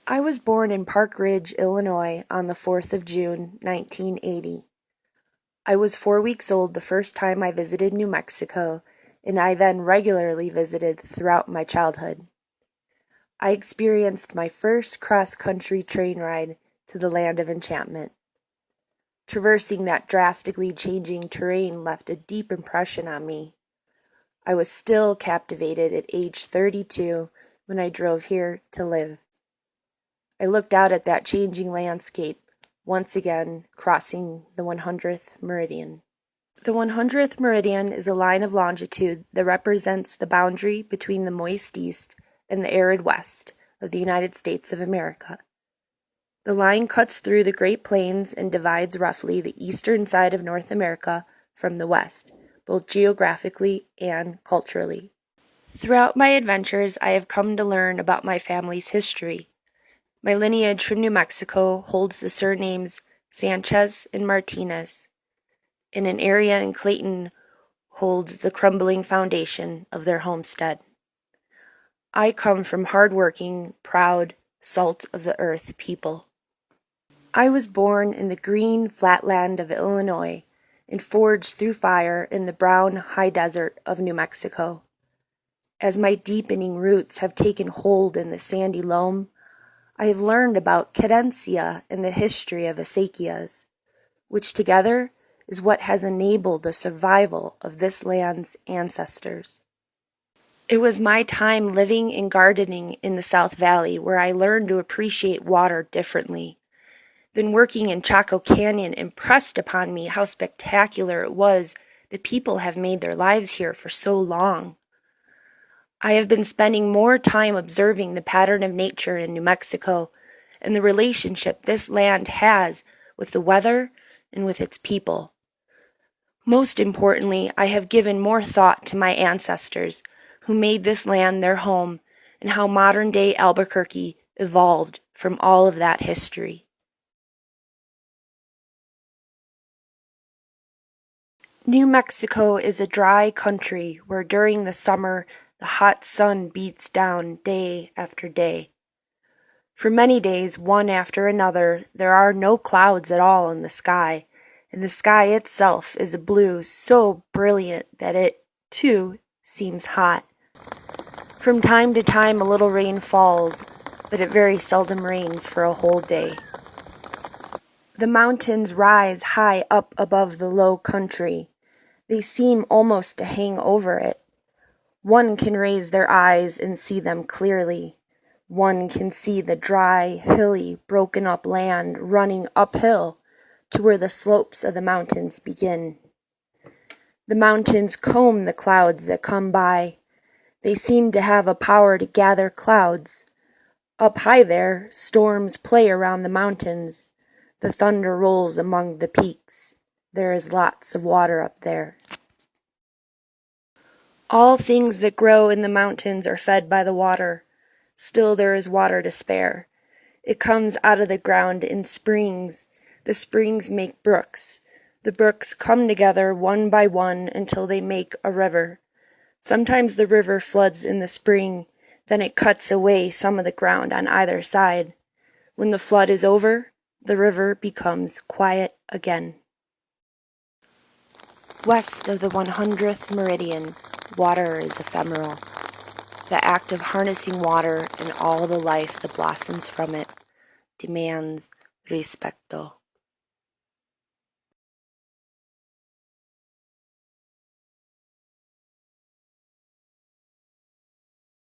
I was born in Park Ridge, Illinois on the 4th of June, 1980. I was 4 weeks old the first time I visited New Mexico, and I then regularly visited throughout my childhood. I experienced my first cross-country train ride to the Land of Enchantment. Traversing that drastically changing terrain left a deep impression on me. I was still captivated at age 32 when I drove here to live. I looked out at that changing landscape, once again crossing the 100th Meridian. The 100th Meridian is a line of longitude that represents the boundary between the moist east and the arid west of the United States of America. The line cuts through the Great Plains and divides roughly the eastern side of North America from the west, both geographically and culturally. Throughout my adventures, I have come to learn about my family's history. My lineage from New Mexico holds the surnames Sanchez and Martinez, and an area in Clayton holds the crumbling foundation of their homestead. I come from hard-working, proud, salt-of-the-earth people. I was born in the green flatland of Illinois and forged through fire in the brown high desert of New Mexico. As my deepening roots have taken hold in the sandy loam, I have learned about cadencia and the history of acequias, which together is what has enabled the survival of this land's ancestors. It was my time living and gardening in the South Valley where I learned to appreciate water differently. Then working in Chaco Canyon impressed upon me how spectacular it was that people have made their lives here for so long. I have been spending more time observing the pattern of nature in New Mexico and the relationship this land has with the weather and with its people. Most importantly, I have given more thought to my ancestors who made this land their home and how modern-day Albuquerque evolved from all of that history. New Mexico is a dry country where during the summer the hot sun beats down day after day. For many days, one after another, there are no clouds at all in the sky, and the sky itself is a blue so brilliant that it, too, seems hot. From time to time a little rain falls, but it very seldom rains for a whole day. The mountains rise high up above the low country. They seem almost to hang over it. One can raise their eyes and see them clearly. One can see the dry, hilly, broken-up land running uphill to where the slopes of the mountains begin. The mountains comb the clouds that come by. They seem to have a power to gather clouds. Up high there, storms play around the mountains. The thunder rolls among the peaks. There is lots of water up there. All things that grow in the mountains are fed by the water. Still there is water to spare. It comes out of the ground in springs. The springs make brooks. The brooks come together one by one until they make a river. Sometimes the river floods in the spring, then it cuts away some of the ground on either side. When the flood is over, the river becomes quiet again. West of the 100th Meridian, water is ephemeral. The act of harnessing water and all the life that blossoms from it demands respeto.